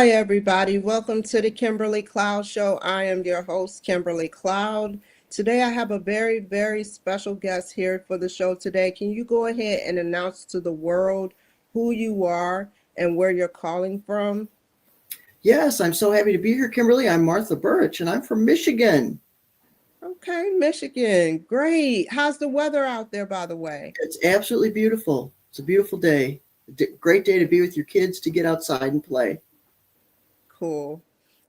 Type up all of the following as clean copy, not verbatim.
Hi, everybody. Welcome to the Kimberly Cloud Show. I am your host, Kimberly Cloud. Today, I have a very, very special guest here for the show today. Can you go ahead and announce to the world who you are and where you're calling from? Yes, I'm so happy to be here, Kimberly. I'm A.Burich, and I'm from Michigan. Okay, Michigan. Great. How's the weather out there, by the way? It's absolutely beautiful. It's a beautiful day. Great day to be with your kids, to get outside and play. Cool.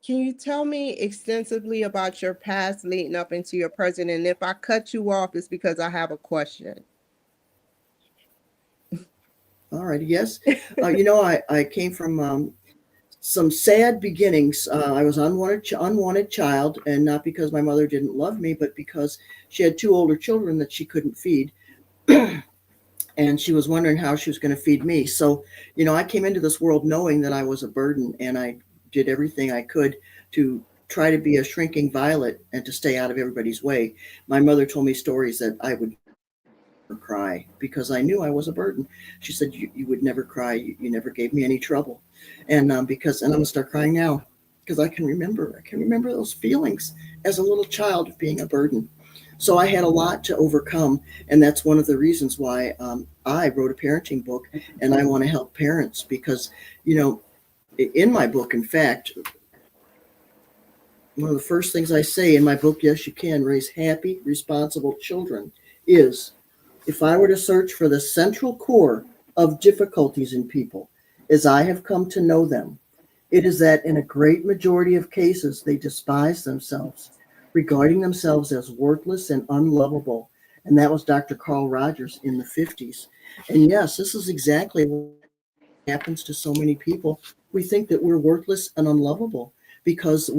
Can you tell me extensively about your past leading up into your present? And if I cut you off, it's because I have a question. All righty, yes. I came from some sad beginnings. I was unwanted child, and not because my mother didn't love me, but because she had two older children that she couldn't feed. And she was wondering how she was going to feed me. So, I came into this world knowing that I was a burden, and I did everything I could to try to be a shrinking violet and to stay out of everybody's way. My mother told me stories that I would cry because I knew I was a burden. She said, you would never cry. You never gave me any trouble. And I'm going to start crying now because I can remember those feelings as a little child of being a burden. So I had a lot to overcome, and that's one of the reasons why I wrote a parenting book, and I want to help parents because, in my book, in fact, one of the first things I say in my book, Yes, You Can Raise Happy, Responsible Children, is if I were to search for the central core of difficulties in people, as I have come to know them, it is that in a great majority of cases, they despise themselves, regarding themselves as worthless and unlovable. And that was Dr. Carl Rogers in the 50s. And yes, this is exactly what happens to so many people. We think that we're worthless and unlovable because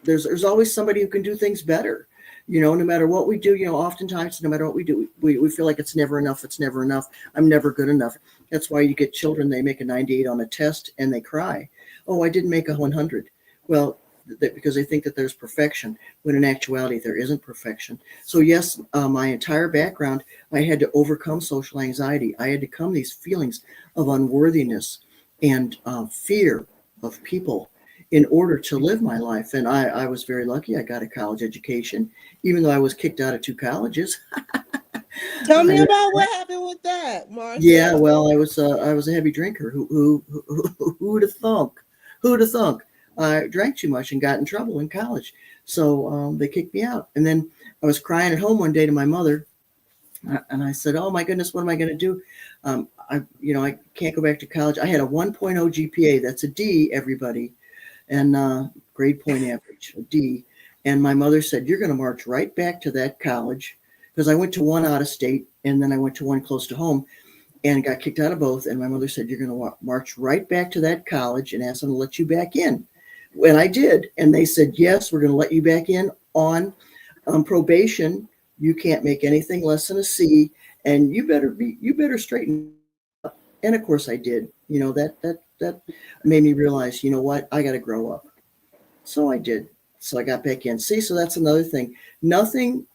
there's always somebody who can do things better. No matter what we do, oftentimes, no matter what we do, we feel like it's never enough. It's never enough. I'm never good enough. That's why you get children, they make a 98 on a test and they cry. Oh, I didn't make a 100. Well, because they think that there's perfection, when in actuality, there isn't perfection. So yes, my entire background, I had to overcome social anxiety. I had to come these feelings of unworthiness and fear of people in order to live my life. And I was very lucky. I got a college education, even though I was kicked out of two colleges. Tell me about what happened with that, Yeah, Martha. well, I was a heavy drinker. Who'd have thunk? Who'd have thunk? I drank too much and got in trouble in college, so they kicked me out. And then I was crying at home one day to my mother, and I said, "Oh my goodness, what am I going to do? I can't go back to college. I had a 1.0 GPA. That's a D, everybody, and grade point average, a D." And my mother said, "You're going to march right back to that college," because I went to one out of state and then I went to one close to home and got kicked out of both. And my mother said, "You're going to march right back to that college and ask them to let you back in." And I did. And they said, "Yes, we're going to let you back in on probation. You can't make anything less than a C, and you better straighten up." And of course I did. That made me realize, what? I got to grow up. So I did. So I got back in. See, so that's another thing. Nothing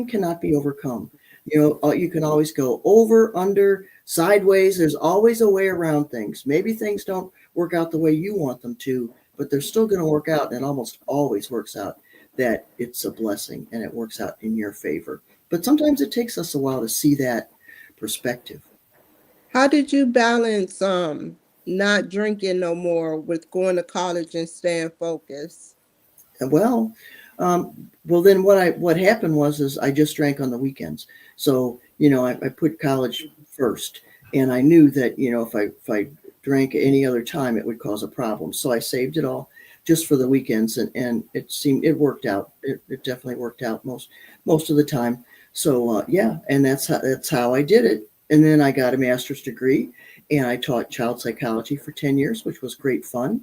cannot be overcome. You can always go over, under, sideways. There's always a way around things. Maybe things don't work out the way you want them to, but they're still going to work out. And it almost always works out that it's a blessing and it works out in your favor. But sometimes it takes us a while to see that perspective. How did you balance not drinking no more with going to college and staying focused? Well, then what happened is I just drank on the weekends. So I put college first, and I knew that if I drank any other time it would cause a problem. So I saved it all just for the weekends, and it worked out. It definitely worked out most of the time. So yeah, and that's how I did it. And then I got a master's degree, and I taught child psychology for 10 years, which was great fun.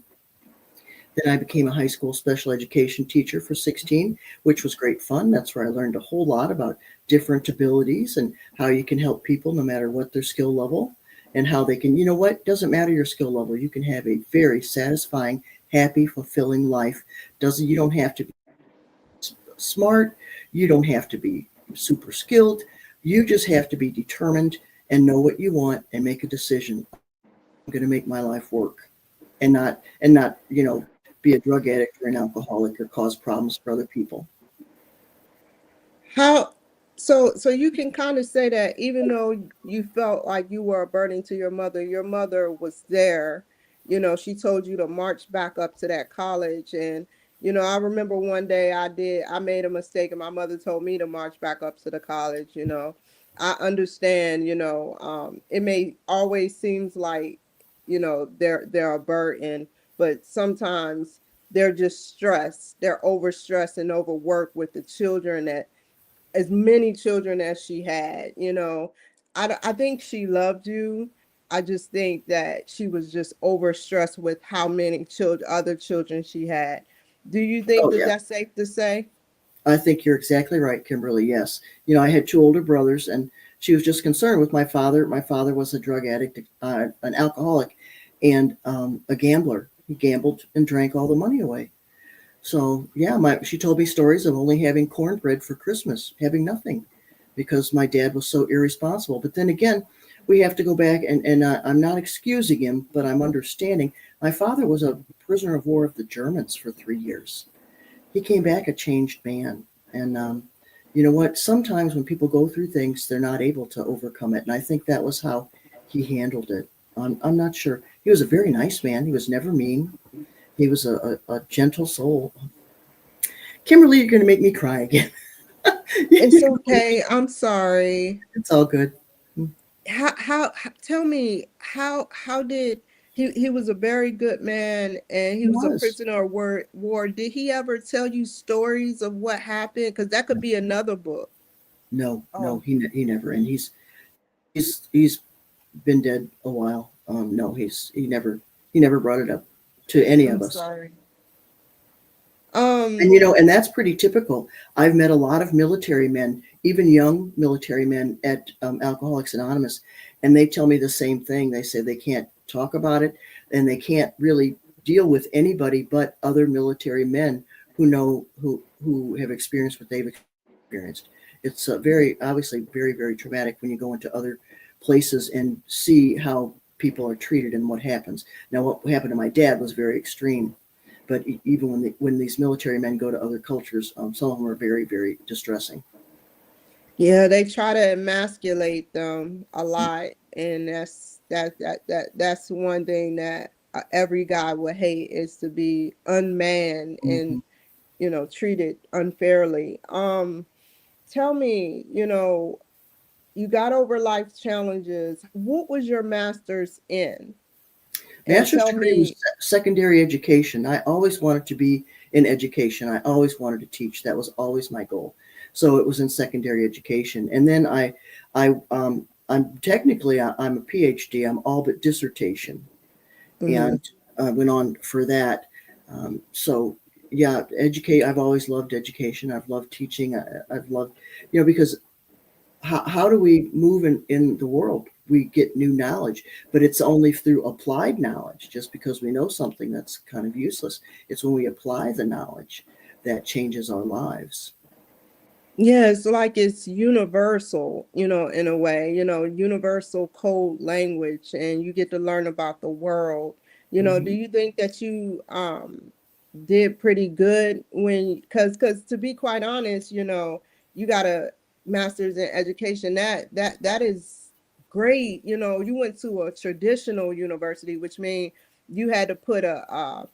Then I became a high school special education teacher for 16, which was great fun. That's where I learned a whole lot about different abilities and how you can help people no matter what their skill level, and how they can, doesn't matter your skill level. You can have a very satisfying, happy, fulfilling life. You don't have to be smart. You don't have to be super skilled. You just have to be determined and know what you want and make a decision. I'm going to make my life work. and not be a drug addict or an alcoholic or cause problems for other people. How so you can kind of say that even though you felt like you were a burden to your mother was there. She told you to march back up to that college. And I remember one day I made a mistake and my mother told me to march back up to the college. I understand, it may always seems like, they're a burden, but sometimes they're just stressed. They're overstressed and overworked with the children, that as many children as she had. I think she loved you. I just think that she was just overstressed with how many other children she had. Do you think Oh that yeah, that's safe to say? I think you're exactly right, Kimberly. Yes, I had two older brothers, and she was just concerned with my father. My father was a drug addict, an alcoholic, and a gambler. He gambled and drank all the money away. So yeah, she told me stories of only having cornbread for Christmas, having nothing, because my dad was so irresponsible. But then again, we have to go back, and I'm not excusing him, but I'm understanding. My father was a prisoner of war of the Germans for 3 years. He came back a changed man, and you know what? Sometimes when people go through things, they're not able to overcome it, and I think that was how he handled it. I'm not sure. He was a very nice man. He was never mean. He was a gentle soul. Kimberly, you're going to make me cry again. It's okay. I'm sorry. It's all good. Tell me how did he was a very good man and he He was a was. prisoner of war. Did he ever tell you stories of what happened? Because that could be another book. No, no, Oh, he never. And he's been dead a while. No, he never brought it up to any of I'm us. sorry. And Um, and that's pretty typical. I've met a lot of military men, even young military men at Alcoholics Anonymous, and they tell me the same thing. They say they can't talk about it, and they can't really deal with anybody but other military men who know who have experienced what they've experienced. It's very obviously very very traumatic when you go into other places and see how people are treated and what happens. Now, what happened to my dad was very extreme, but even when these military men go to other cultures, some of them are very, very distressing. yeah, they try to emasculate them a lot, and that's one thing that every guy would hate is to be unmanned Hmm. and treated unfairly. Tell me, you got over life challenges. What was your master's in? And Master's tell degree was me, secondary education. I always wanted to be in education. I always wanted to teach. That was always my goal. So it was in secondary education, and then I'm technically I'm a PhD. I'm all but dissertation, mhm. and I went on for that. So yeah, educate. I've always loved education. I've loved teaching. I've loved, because how do we move in the world? We get new knowledge, but it's only through applied knowledge. Just because we know something that's kind of useless, it's when we apply the knowledge that changes our lives. Yeah, it's like it's universal, in a way, universal code language, and you get to learn about the world. Do Hmm. you think that you did pretty good when, because to be quite honest, you got a master's in education. That is great. You went to a traditional university, which means you had to put a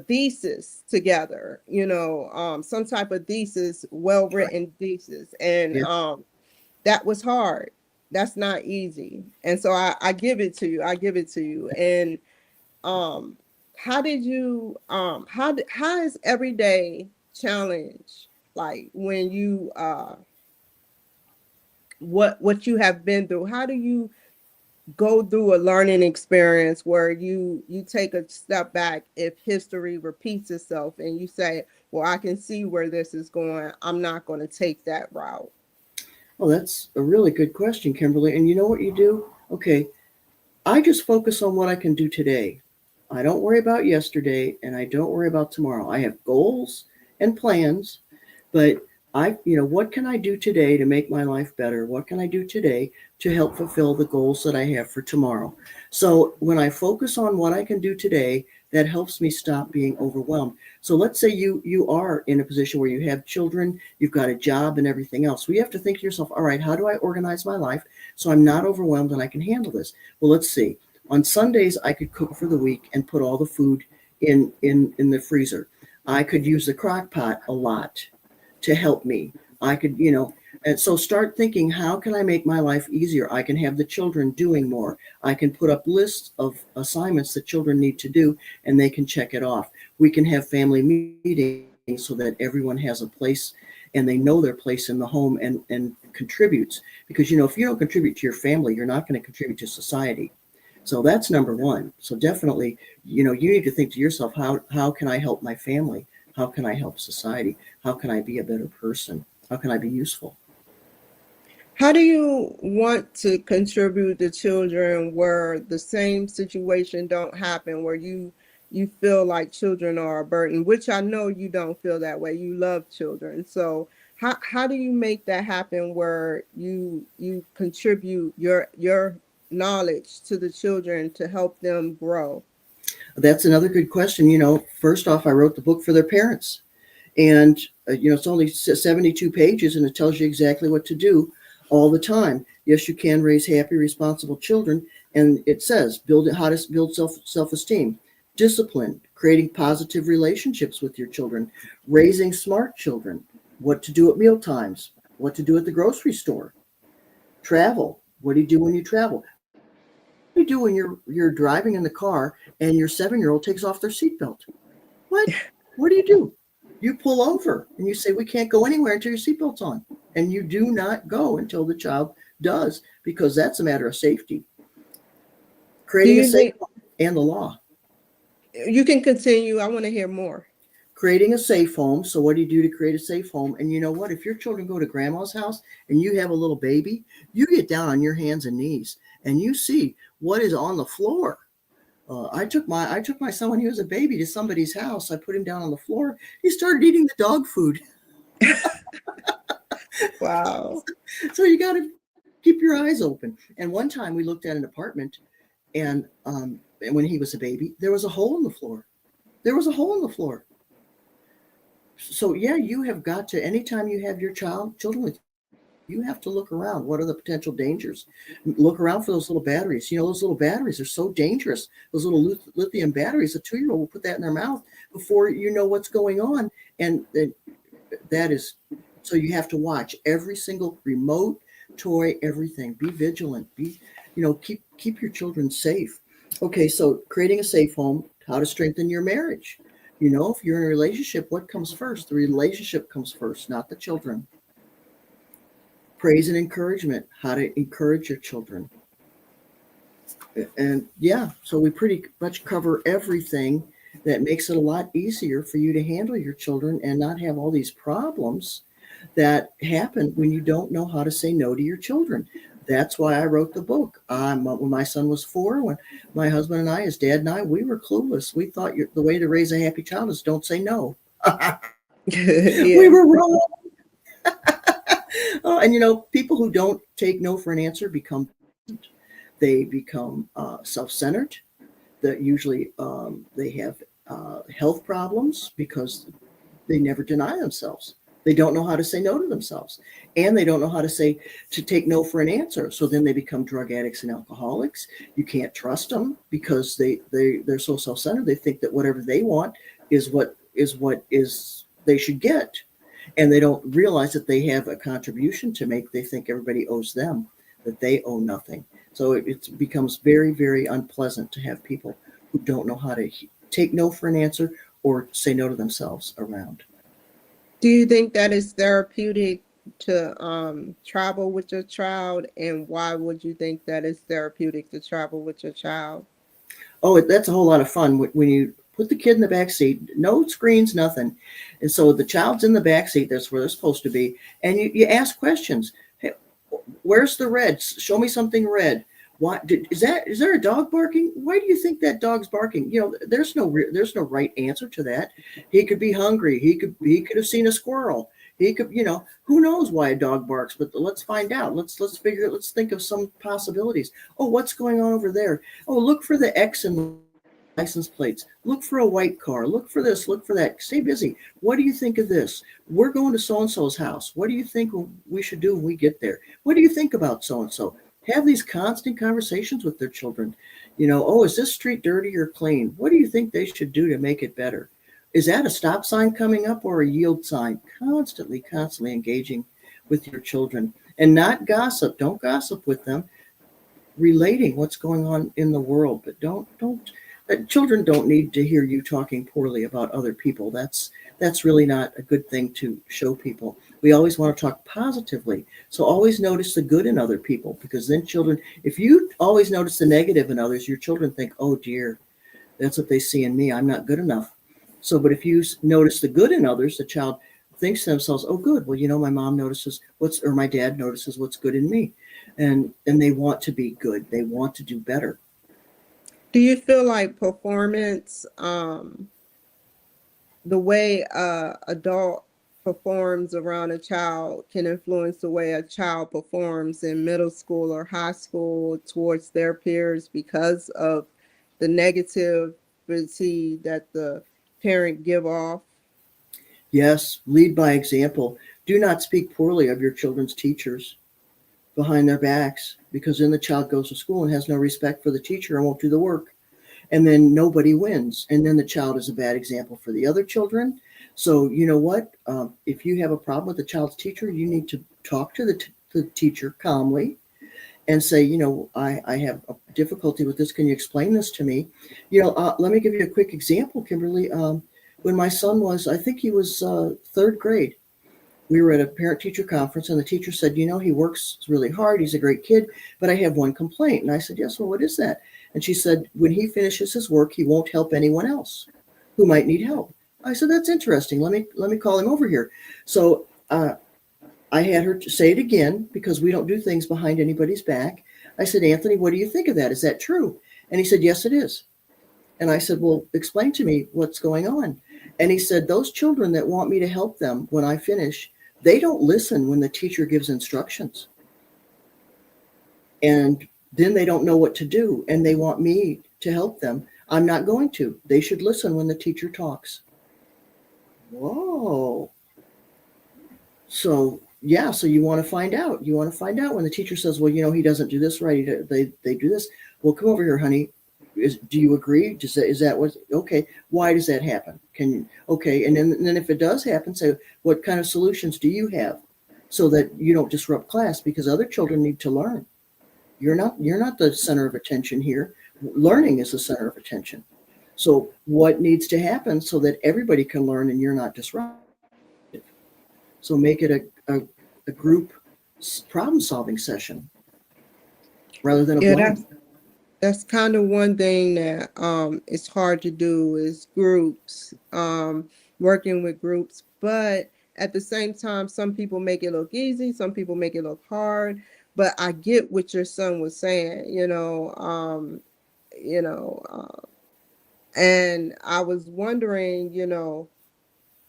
thesis together, some type of thesis, well Right. written thesis, and Yeah. that was hard. That's not easy, and so I give it to you. I give it to you. And um, how did you how is everyday challenge, like when you what you have been through? How do you go through a learning experience where you take a step back if history repeats itself and you say, well, I can see where this is going, I'm not going to take that route? Well, that's a really good question, Kimberly. And you know what you do? Okay, I just focus on what I can do today. I don't worry about yesterday, and I don't worry about tomorrow. I have goals and plans, but What can I do today to make my life better? What can I do today to help fulfill the goals that I have for tomorrow? So when I focus on what I can do today, that helps me stop being overwhelmed. So let's say you are in a position where you have children, you've got a job and everything else. We have to think to yourself, all right, how do I organize my life so I'm not overwhelmed and I can handle this? Well, let's see. On Sundays, I could cook for the week and put all the food in the freezer. I could use the crock pot a lot to help me. I could, and so start thinking, how can I make my life easier? I can have the children doing more. I can put up lists of assignments that children need to do and they can check it off. We can have family meetings so that everyone has a place and they know their place in the home and contributes. Because, if you don't contribute to your family, you're not going to contribute to society. So that's number one. So definitely, you need to think to yourself, how can I help my family? How can I help society? How can I be a better person? How can I be useful? How do you want to contribute to children where the same situation don't happen, where you feel like children are a burden, which I know you don't feel that way. You love children. So how do you make that happen where you contribute your knowledge to the children to help them grow? That's another good question. First off, I wrote the book for their parents. And, it's only 72 pages and it tells you exactly what to do all the time. Yes, you can raise happy, responsible children. And it says how to build self-esteem, discipline, creating positive relationships with your children, raising smart children, what to do at meal times, what to do at the grocery store, travel. What do you do when you travel? What do you do when you're driving in the car and your 7-year-old takes off their seatbelt? What? What do you do? You pull over and you say, we can't go anywhere until your seatbelt's on. And you do not go until the child does, because that's a matter of safety. Do Creating a you safe think home and the law. you can continue? I want to hear more. Creating a safe home. So what do you do to create a safe home? And you know what? If your children go to grandma's house and you have a little baby, you get down on your hands and knees and you see what is on the floor. I took my son when he was a baby to somebody's house. I put him down on the floor. He started eating the dog food. Wow. So you got to keep your eyes open. And one time we looked at an apartment, and when he was a baby, there was a hole in the floor. There was a hole in the floor. So yeah, you have got to. Anytime you have your children with you have to look around. What are the potential dangers? Look around for those little batteries. Those little batteries are so dangerous. Those little lithium batteries, a 2-year-old will put that in their mouth before you know what's going on. And that is, so you have to watch every single remote, toy, everything. Be vigilant. Keep your children safe. Okay, so creating a safe home, how to strengthen your marriage. If you're in a relationship, what comes first? The relationship comes first, not the children. Praise and encouragement, how to encourage your children. And yeah, so we pretty much cover everything that makes it a lot easier for you to handle your children and not have all these problems that happen when you don't know how to say no to your children. That's why I wrote the book. When my son was 4, when my husband and I, his dad and I, we were clueless. We thought the way to raise a happy child is don't say no. We Yeah. were wrong. And people who don't take no for an answer become self-centered. That usually they have health problems because they never deny themselves. They don't know how to say no to themselves, and they don't know how to take no for an answer. So then they become drug addicts and alcoholics. You can't trust them because they're so self-centered. They think that whatever they want is what they should get. And they don't realize that they have a contribution to make. They think everybody owes them, that they owe nothing. So it becomes very, very unpleasant to have people who don't know how to take no for an answer or say no to themselves around. Do you think that is therapeutic to travel with your child? And why would you think that is therapeutic to travel with your child? Oh, that's a whole lot of fun when you put the kid in the back seat, no screens, nothing. And so the child's in the back seat. That's where they're supposed to be. And you ask questions. Hey, where's the red? Show me something red. Why is there a dog barking? Why do you think that dog's barking? There's no right answer to that. He could be hungry. He could have seen a squirrel. He could, who knows why a dog barks, but let's find out. Let's figure it. Let's think of some possibilities. Oh, what's going on over there? Oh, look for the X in license plates. Look for a white car. Look for this. Look for that. Stay busy. What do you think of this? We're going to so-and-so's house. What do you think we should do when we get there? What do you think about so-and-so? Have these constant conversations with their children. Oh, is this street dirty or clean? What do you think they should do to make it better? Is that a stop sign coming up or a yield sign? Constantly engaging with your children, and not gossip. Don't gossip with them. Relating what's going on in the world, but don't children don't need to hear you talking poorly about other people. That's really not a good thing to show people. We always want to talk positively. So always notice the good in other people, because then children, if you always notice the negative in others, your children think, oh dear, that's what they see in me. I'm not good enough. So, but if you notice the good in others, the child thinks to themselves, oh good, well, my mom notices or my dad notices what's good in me. And they want to be good. They want to do better. Do you feel like performance, the way a adult performs around a child can influence the way a child performs in middle school or high school towards their peers because of the negativity that the parent give off? Yes, lead by example. Do not speak poorly of your children's teachers behind their backs, because then the child goes to school and has no respect for the teacher and won't do the work. And then nobody wins. And then the child is a bad example for the other children. So you know what? If you have a problem with the child's teacher, you need to talk to the teacher calmly and say, I have a difficulty with this. Can you explain this to me? Let me give you a quick example, Kimberly. When my son was, I think he was third grade, we were at a parent-teacher conference, and the teacher said, he works really hard. He's a great kid, but I have one complaint. And I said, yes, well, what is that? And she said, when he finishes his work, he won't help anyone else who might need help. I said, that's interesting. Let me call him over here. So I had her say it again, because we don't do things behind anybody's back. I said, Anthony, what do you think of that? Is that true? And he said, yes, it is. And I said, well, explain to me what's going on. And he said, those children that want me to help them when I finish, they don't listen when the teacher gives instructions. And then they don't know what to do, and they want me to help them. I'm not going to. They should listen when the teacher talks. Whoa. So, yeah, so you want to find out. You want to find out when the teacher says, well, he doesn't do this right. They do this. Well, come over here, honey. Do you agree? Is that what? Okay. Why does that happen? Okay. And then if it does happen, say, what kind of solutions do you have so that you don't disrupt class? Because other children need to learn. You're not the center of attention here. Learning is the center of attention. So what needs to happen so that everybody can learn and you're not disruptive? So make it a group problem solving session rather than a blame. That's kind of one thing that it's hard to do is groups, working with groups. But at the same time, some people make it look easy, some people make it look hard. But I get what your son was saying, and I was wondering,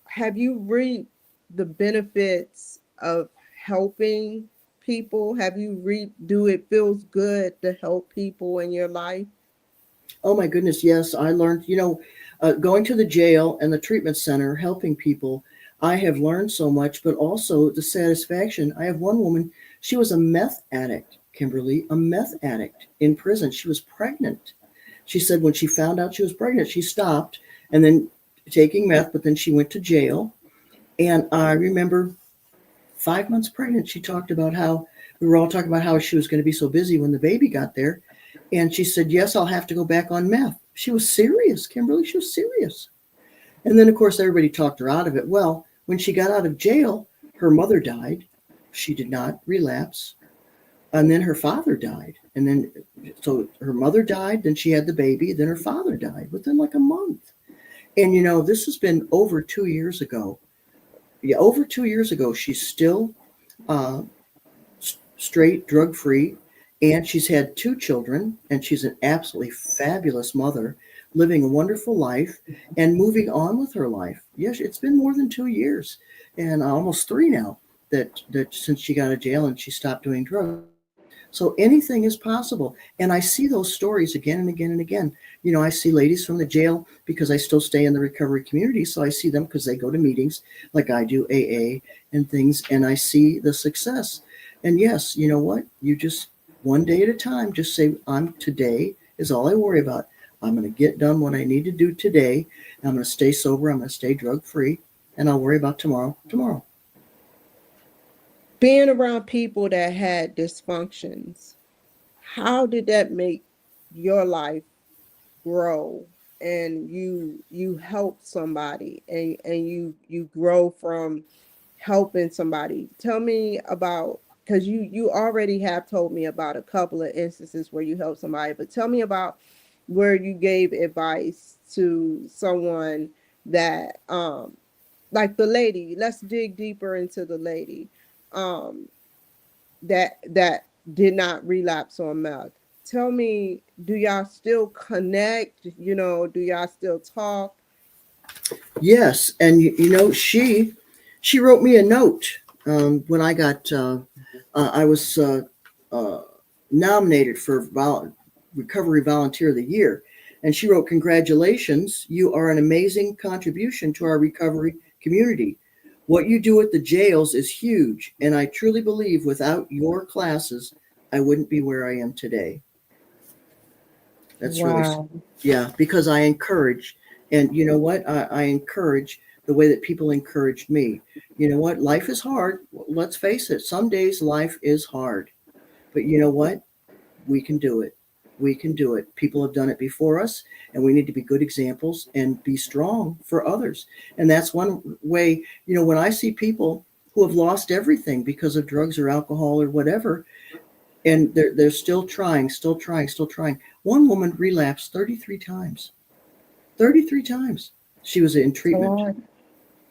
have you reaped the benefits of helping people? Have you do it feels good to help people in your life? Oh my goodness, yes. I learned, going to the jail and the treatment center, helping people, I have learned so much, but also the satisfaction. I have one woman, she was a meth addict, Kimberly, a meth addict in prison. She was pregnant. She said when she found out she was pregnant, she stopped and then taking meth, but then she went to jail. And I remember 5 months pregnant, she talked about how we were all talking about how she was going to be so busy when the baby got there. And she said, yes, I'll have to go back on meth. She was serious, Kimberly. She was serious. And then, of course, everybody talked her out of it. Well, when she got out of jail, her mother died. She did not relapse. And then her father died. And then, so her mother died, then she had the baby, then her father died within like a month. And, this has been over 2 years ago. Yeah, over 2 years ago, she's still straight, drug-free, and she's had 2 children, and she's an absolutely fabulous mother, living a wonderful life and moving on with her life. Yes, it's been more than 2 years. and almost 3 now, that since she got out of jail and she stopped doing drugs. So anything is possible. And I see those stories again and again and again. I see ladies from the jail because I still stay in the recovery community. So I see them because they go to meetings like I do, AA and things, and I see the success. And yes, you know what? You just one day at a time, just say, today is all I worry about. I'm going to get done what I need to do today. I'm going to stay sober. I'm going to stay drug free. And I'll worry about tomorrow. Being around people that had dysfunctions, how did that make your life grow, and you help somebody, and you grow from helping somebody? Tell me about, because you already have told me about a couple of instances where you helped somebody, but tell me about where you gave advice to someone that like the lady. Let's dig deeper into the lady um that did not relapse on meth. Tell me, do y'all still connect? Do y'all still talk? Yes, and she wrote me a note when I got I was uh, nominated for Recovery Volunteer of the Year, and she wrote, "Congratulations, you are an amazing contribution to our recovery community. What you do at the jails is huge, and I truly believe without your classes, I wouldn't be where I am today." That's really, Wow. yeah, because I encourage, and you know what? I encourage the way that people encouraged me. You know what? Life is hard. Let's face it. Some days life is hard, but you know what? We can do it. We can do it. People have done it before us, and we need to be good examples and be strong for others. And that's one way, when I see people who have lost everything because of drugs or alcohol or whatever, and they're still trying, still trying, still trying. One woman relapsed 33 times. 33 times she was in A treatment, lot.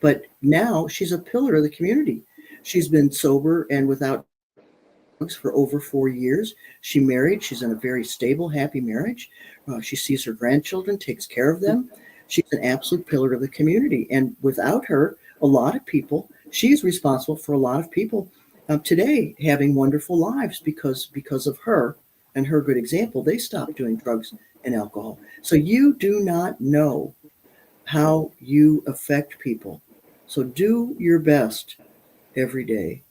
but now she's a pillar of the community. She's been sober and without drugs for over 4 years. She married. She's in a very stable, happy marriage. She sees her grandchildren, takes care of them. She's an absolute pillar of the community. And without her, a lot of people, she's responsible for a lot of people today having wonderful lives because of her and her good example. They stopped doing drugs and alcohol. So you do not know how you affect people. So do your best every day.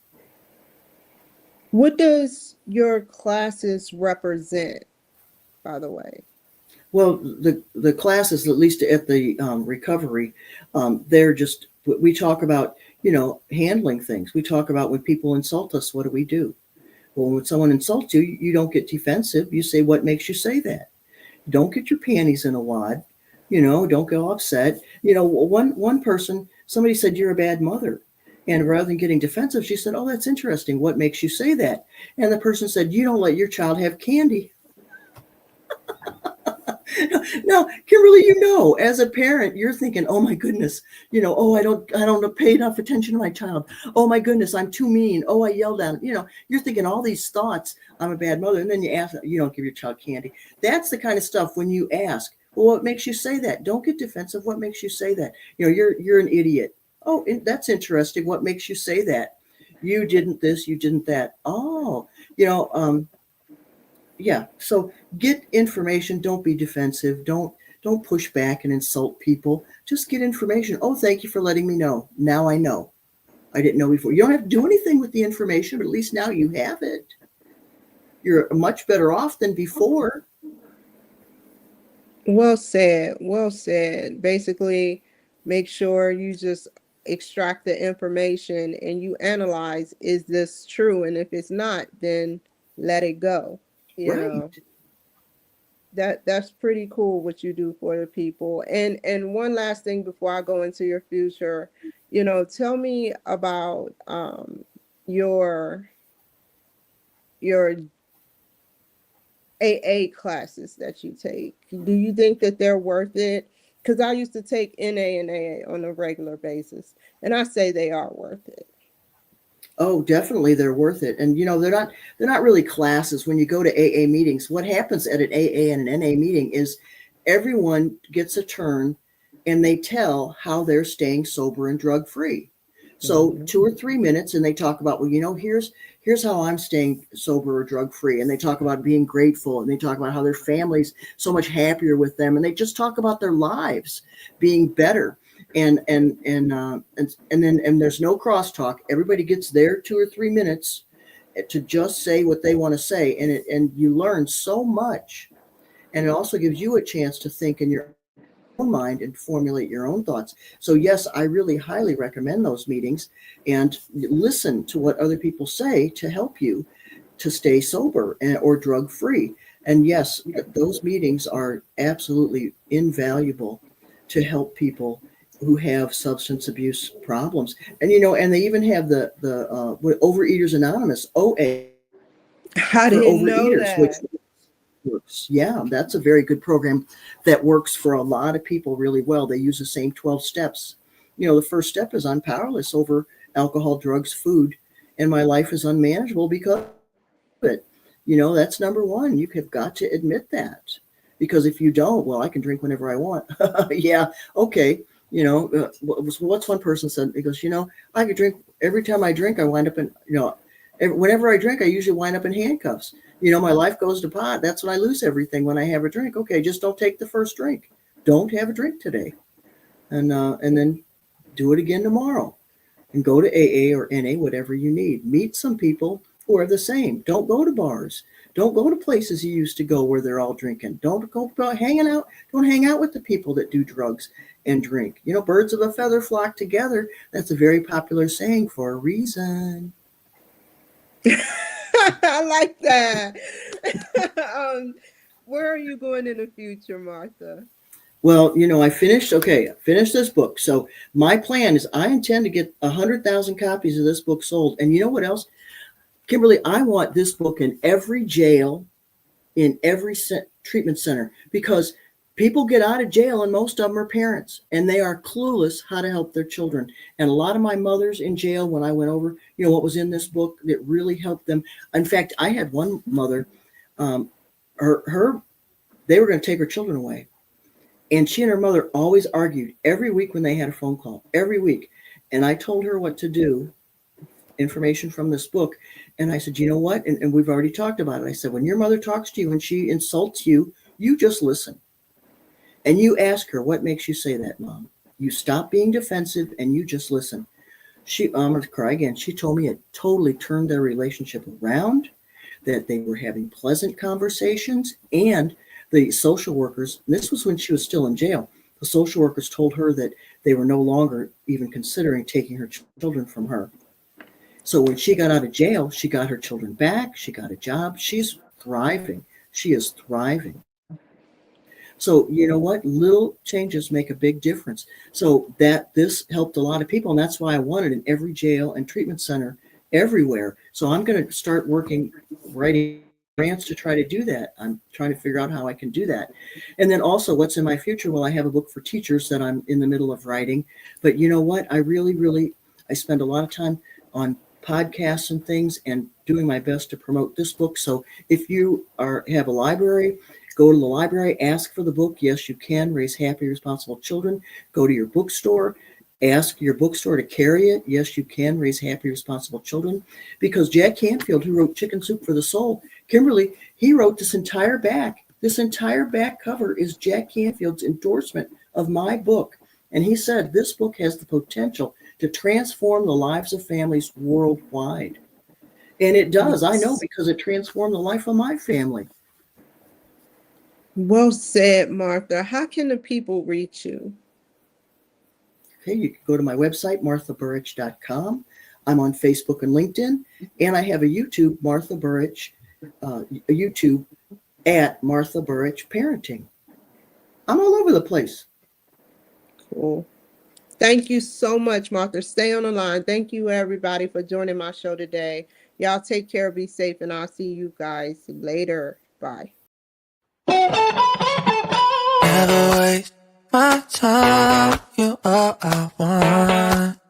What does your classes represent, by the way? Well, the classes, at least at the recovery, they're just, we talk about, handling things. We talk about when people insult us, what do we do? Well, when someone insults you, you don't get defensive. You say, what makes you say that? Don't get your panties in a wad. Don't go upset. One person, somebody said, you're a bad mother. And rather than getting defensive, she said, oh, that's interesting. What makes you say that? And the person said, you don't let your child have candy. Now, Kimberly, as a parent, you're thinking, oh my goodness, oh, I don't pay enough attention to my child. Oh my goodness, I'm too mean. Oh, I yelled at him. You're thinking all these thoughts. I'm a bad mother. And then you ask, you don't give your child candy. That's the kind of stuff when you ask, well, what makes you say that? Don't get defensive. What makes you say that? You're an idiot. Oh, that's interesting. What makes you say that? You didn't this, you didn't that. Oh, yeah, so get information. Don't be defensive. Don't push back and insult people. Just get information. Oh, thank you for letting me know. Now I know. I didn't know before. You don't have to do anything with the information, but at least now you have it. You're much better off than before. Well said. Well said. Basically, make sure you just extract the information and you analyze, is this true? And if it's not, then let it go. You Right. know, that's pretty cool what you do for the people. And one last thing before I go into your future, tell me about your your AA classes that you take. Do you think that they're worth it? Because I used to take NA and AA on a regular basis, and I say they are worth it. Oh, definitely they're worth it. And they're not really classes. When you go to AA meetings, what happens at an AA and an NA meeting is everyone gets a turn and they tell how they're staying sober and drug free. So 2 or 3 minutes, and they talk about, well, here's how I'm staying sober or drug free, and they talk about being grateful, and they talk about how their family's so much happier with them, and they just talk about their lives being better, and then there's no crosstalk. Everybody gets their 2 or 3 minutes to just say what they want to say, and you learn so much, and it also gives you a chance to think in your own mind and formulate your own thoughts. So yes, I really highly recommend those meetings, and listen to what other people say to help you to stay sober or drug free. And yes, those meetings are absolutely invaluable to help people who have substance abuse problems. And and they even have the Overeaters Anonymous, OA, I for didn't know overeaters, which that. works. Yeah, that's a very good program that works for a lot of people really well. They use the same 12 steps. The first step is I'm powerless over alcohol, drugs, food, and my life is unmanageable because of it. That's number one. You have got to admit that, because if you don't, well, I can drink whenever I want. Yeah, okay. What's one person said? He goes, I could drink every time I drink. I wind up in, whenever I drink, I usually wind up in handcuffs. My life goes to pot. That's when I lose everything, when I have a drink. Okay, just don't take the first drink. Don't have a drink today, and then do it again tomorrow, and go to AA or NA, whatever you need. Meet some people who are the same. Don't go to bars. Don't go to places you used to go where they're all drinking. Don't go hanging out. Don't hang out with the people that do drugs and drink. Birds of a feather flock together. That's a very popular saying for a reason. I like that. Where are you going in the future, Martha? Well, I finished this book. So my plan is I intend to get 100,000 copies of this book sold. And you know what else? Kimberly, I want this book in every jail, in every treatment center, because people get out of jail and most of them are parents, and they are clueless how to help their children. And a lot of my mothers in jail, when I went over, what was in this book that really helped them. In fact, I had one mother, they were going to take her children away. And she and her mother always argued every week when they had a phone call, every week. And I told her what to do, information from this book. And I said, you know what? And we've already talked about it. I said, when your mother talks to you and she insults you, you just listen. And you ask her, what makes you say that, Mom? You stop being defensive and you just listen. I'm going to cry again. She told me it totally turned their relationship around, that they were having pleasant conversations, and the social workers, this was when she was still in jail, the social workers told her that they were no longer even considering taking her children from her. So when she got out of jail, she got her children back. She got a job. She's thriving. She is thriving. So you know what? Little changes make a big difference. So this helped a lot of people, and that's why I want it in every jail and treatment center everywhere. So I'm going to start writing grants to try to do that. I'm trying to figure out how I can do that. And then also, what's in my future? Well, I have a book for teachers that I'm in the middle of writing. But you know what? I spend a lot of time on podcasts and things and doing my best to promote this book. So if you have a library, go to the library, ask for the book. Yes, you can. Raise Happy, Responsible Children. Go to your bookstore. Ask your bookstore to carry it. Yes, you can. Raise Happy, Responsible Children. Because Jack Canfield, who wrote Chicken Soup for the Soul, Kimberly, he wrote this entire back. This entire back cover is Jack Canfield's endorsement of my book. And he said this book has the potential to transform the lives of families worldwide. And it does. I know, because it transformed the life of my family. Well said, Martha. How can the people reach you? Okay, you can go to my website, marthaburich.com. I'm on Facebook and LinkedIn, and I have a YouTube, Martha Burich, YouTube at Martha Burich Parenting. I'm all over the place. Cool. Thank you so much, Martha. Stay on the line. Thank you, everybody, for joining my show today. Y'all take care, be safe, and I'll see you guys later. Bye. Never waste my time. You are I want.